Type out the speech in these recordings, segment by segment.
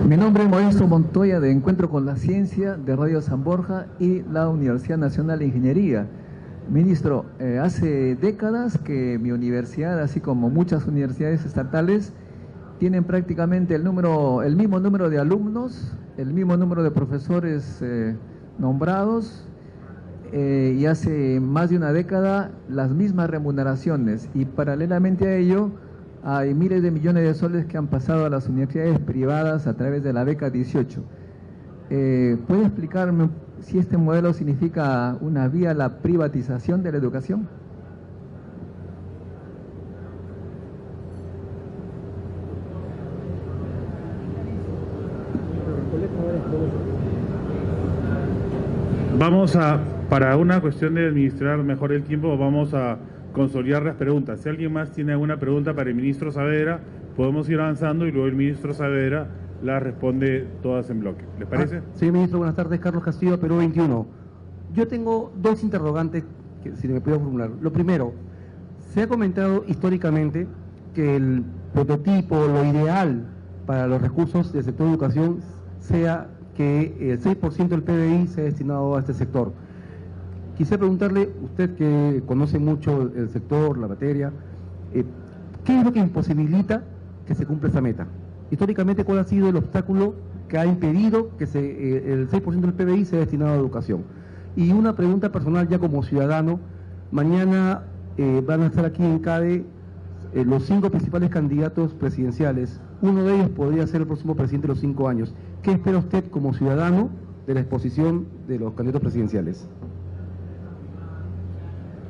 Mi nombre es Modesto Montoya, de Encuentro con la Ciencia, de Radio San Borja y la Universidad Nacional de Ingeniería. Ministro, hace décadas que mi universidad, así como muchas universidades estatales, tienen prácticamente el mismo número de alumnos, el mismo número de profesores nombrados, y hace más de una década las mismas remuneraciones, y paralelamente a ello hay miles de millones de soles que han pasado a las universidades privadas a través de la beca 18. ¿Puede explicarme si este modelo significa una vía a la privatización de la educación? Para una cuestión de administrar mejor el tiempo, vamos a consolidar las preguntas. Si alguien más tiene alguna pregunta para el ministro Saavedra, podemos ir avanzando y luego el ministro Saavedra las responde todas en bloque. ¿Les parece? Sí, ministro, buenas tardes. Carlos Castillo, Perú 21. Yo tengo dos interrogantes que si me puedo formular. Lo primero, se ha comentado históricamente que el prototipo, lo ideal para los recursos del sector de educación sea que el 6% del PBI sea destinado a este sector. Quisiera preguntarle, usted que conoce mucho el sector, la materia, ¿qué es lo que imposibilita que se cumpla esa meta? Históricamente, ¿cuál ha sido el obstáculo que ha impedido que el 6% del PBI sea destinado a educación? Y una pregunta personal ya como ciudadano, mañana van a estar aquí en CADE los 5 principales candidatos presidenciales. Uno de ellos podría ser el próximo presidente de los 5 años. ¿Qué espera usted como ciudadano de la exposición de los candidatos presidenciales?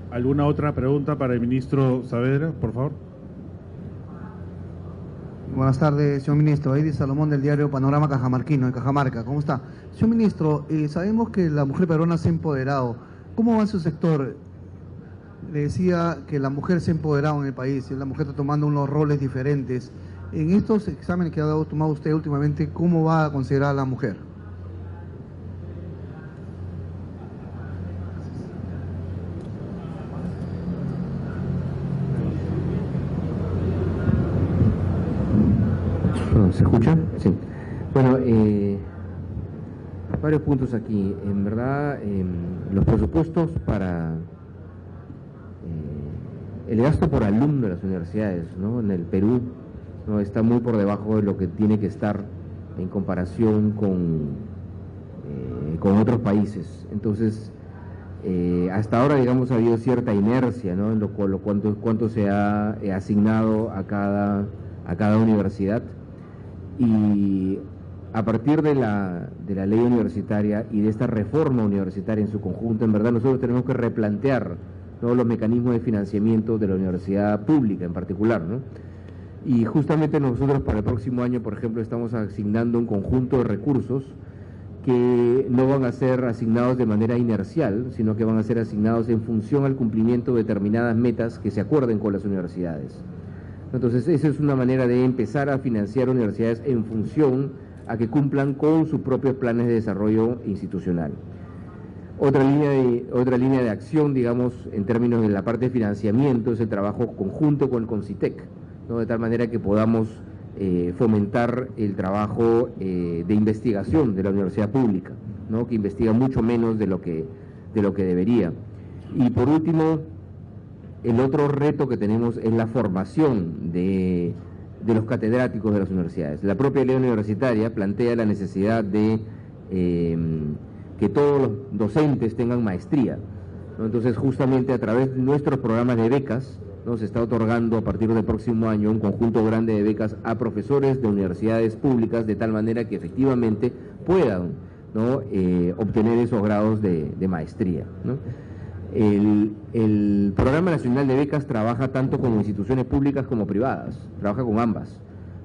¿Alguna otra pregunta para el ministro Saavedra, por favor? Buenas tardes, señor ministro. Edith Salomón, del diario Panorama Cajamarquino, en Cajamarca. ¿Cómo está? Señor ministro, sabemos que la mujer peruana se ha empoderado. ¿Cómo va en su sector? Le decía que la mujer se ha empoderado en el país, y la mujer está tomando unos roles diferentes. En estos exámenes que ha tomado usted últimamente, ¿cómo va a considerar a la mujer? ¿Se escucha? Sí. Bueno, varios puntos aquí. En verdad, los presupuestos para el gasto por alumno de las universidades, ¿no?, en el Perú, ¿no?, está muy por debajo de lo que tiene que estar en comparación con otros países. Entonces, hasta ahora, digamos, ha habido cierta inercia, ¿no?, en cuánto se ha asignado a cada universidad. Y a partir de la ley universitaria y de esta reforma universitaria en su conjunto, en verdad nosotros tenemos que replantear todos los mecanismos de financiamiento de la universidad pública en particular, ¿no? Y justamente nosotros para el próximo año, por ejemplo, estamos asignando un conjunto de recursos que no van a ser asignados de manera inercial, sino que van a ser asignados en función al cumplimiento de determinadas metas que se acuerden con las universidades. Entonces, esa es una manera de empezar a financiar universidades en función a que cumplan con sus propios planes de desarrollo institucional. Otra línea de acción, digamos, en términos de la parte de financiamiento, es el trabajo conjunto con el CONCITEC, ¿no?, de tal manera que podamos fomentar el trabajo de investigación de la universidad pública, ¿no?, que investiga mucho menos de lo que debería. Y por último, el otro reto que tenemos es la formación de los catedráticos de las universidades. La propia ley universitaria plantea la necesidad de que todos los docentes tengan maestría, ¿no? Entonces, justamente a través de nuestros programas de becas, ¿no?, se está otorgando a partir del próximo año un conjunto grande de becas a profesores de universidades públicas, de tal manera que efectivamente puedan, ¿no?, obtener esos grados de maestría, ¿no? El Programa Nacional de Becas trabaja tanto con instituciones públicas como privadas, trabaja con ambas,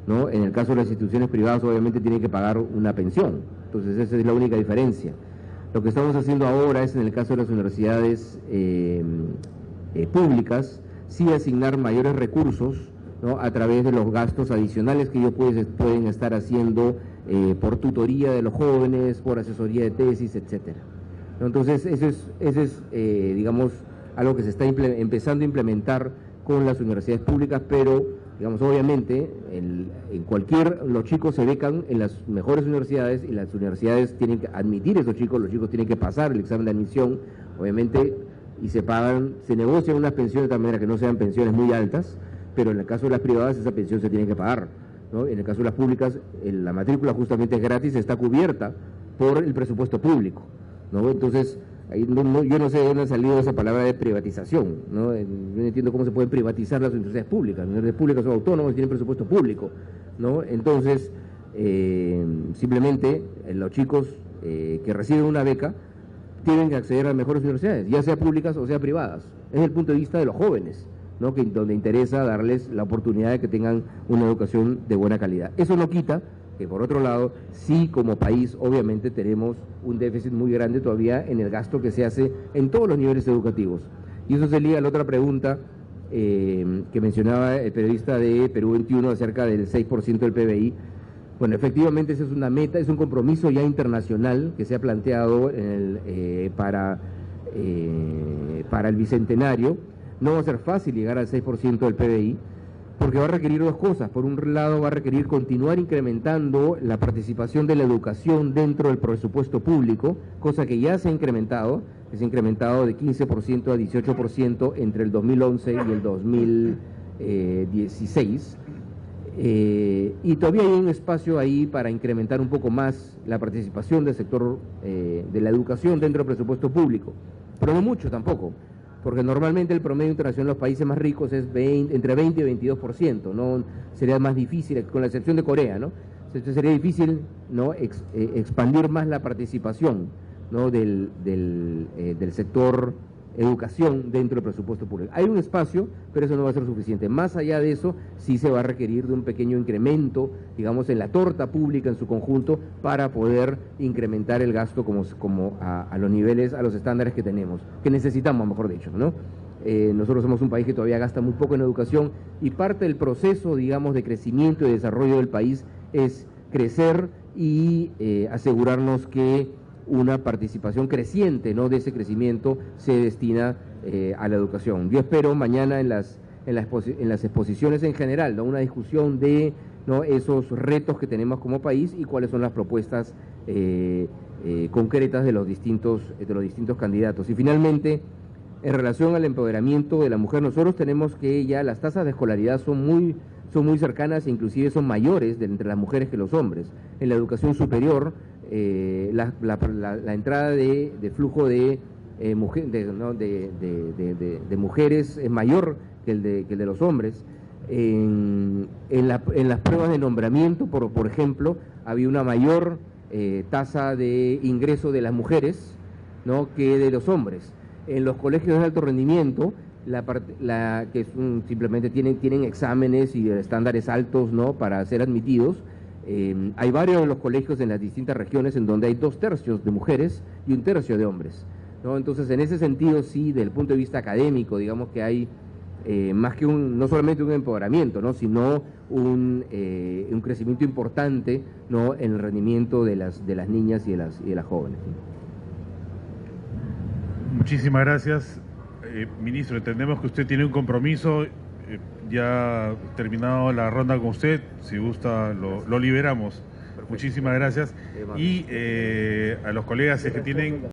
¿no? En el caso de las instituciones privadas obviamente tienen que pagar una pensión, entonces esa es la única diferencia. Lo que estamos haciendo ahora es, en el caso de las universidades públicas, sí asignar mayores recursos, ¿no?, a través de los gastos adicionales que ellos pueden estar haciendo por tutoría de los jóvenes, por asesoría de tesis, etcétera. Entonces, eso es digamos, algo que se está empezando a implementar con las universidades públicas, pero Digamos, obviamente, los chicos se becan en las mejores universidades y las universidades tienen que admitir a esos chicos, los chicos tienen que pasar el examen de admisión, obviamente, y se negocian unas pensiones de tal manera que no sean pensiones muy altas, pero en el caso de las privadas esa pensión se tiene que pagar, ¿no? En el caso de las públicas, la matrícula justamente es gratis, está cubierta por el presupuesto público, ¿no? Entonces, ahí yo no sé de dónde ha salido esa palabra de privatización, ¿no? Yo no entiendo cómo se pueden privatizar las universidades públicas. Las universidades públicas son autónomas y tienen presupuesto público, ¿no? Entonces, simplemente los chicos que reciben una beca tienen que acceder a mejores universidades, ya sea públicas o sea privadas. Es el punto de vista de los jóvenes, ¿no? Donde interesa darles la oportunidad de que tengan una educación de buena calidad. Eso no quita que, por otro lado, sí, como país, obviamente tenemos un déficit muy grande todavía en el gasto que se hace en todos los niveles educativos. Y eso se liga a la otra pregunta que mencionaba el periodista de Perú 21 acerca del 6% del PBI. Bueno, efectivamente esa es una meta, es un compromiso ya internacional que se ha planteado para el Bicentenario. No va a ser fácil llegar al 6% del PBI, porque va a requerir dos cosas. Por un lado, va a requerir continuar incrementando la participación de la educación dentro del presupuesto público, cosa que ya se ha incrementado de 15% a 18% entre el 2011 y el 2016. Y todavía hay un espacio ahí para incrementar un poco más la participación del sector de la educación dentro del presupuesto público, pero no mucho tampoco, porque normalmente el promedio internacional de los países más ricos es entre 20 y 22%, ¿no? Sería más difícil, con la excepción de Corea, ¿no? Sería difícil, ¿no? Expandir más la participación, ¿no? del sector educación dentro del presupuesto público. Hay un espacio, pero eso no va a ser suficiente. Más allá de eso, sí se va a requerir de un pequeño incremento, digamos, en la torta pública en su conjunto, para poder incrementar el gasto como a los niveles, a los estándares que tenemos, que necesitamos, mejor dicho, ¿no? Nosotros somos un país que todavía gasta muy poco en educación, y parte del proceso, digamos, de crecimiento y desarrollo del país es crecer y asegurarnos que una participación creciente, ¿no?, de ese crecimiento se destina a la educación. Yo espero mañana en las exposiciones en general, ¿no?, una discusión de, ¿no?, esos retos que tenemos como país y cuáles son las propuestas concretas de los distintos candidatos. Y finalmente, en relación al empoderamiento de la mujer, nosotros tenemos que ya las tasas de escolaridad son muy cercanas e inclusive son mayores entre las mujeres que los hombres. En la educación superior, la entrada de flujo de mujeres es mayor que el de los hombres. En las pruebas de nombramiento, por ejemplo, había una mayor tasa de ingreso de las mujeres, ¿no?, que de los hombres. En los colegios de alto rendimiento, simplemente tienen exámenes y estándares altos, ¿no?, para ser admitidos. Hay varios de los colegios en las distintas regiones en donde hay 2/3 de mujeres y 1/3 de hombres, ¿no? Entonces, en ese sentido, sí, desde el punto de vista académico, digamos que hay más que no solamente un empoderamiento, ¿no?, sino un crecimiento importante, ¿no?, en el rendimiento de las niñas y de las jóvenes. Muchísimas gracias, ministro. Entendemos que usted tiene un compromiso. Ya terminado la ronda con usted, si gusta lo liberamos. Perfecto. Muchísimas gracias. Y a los colegas, si es que tienen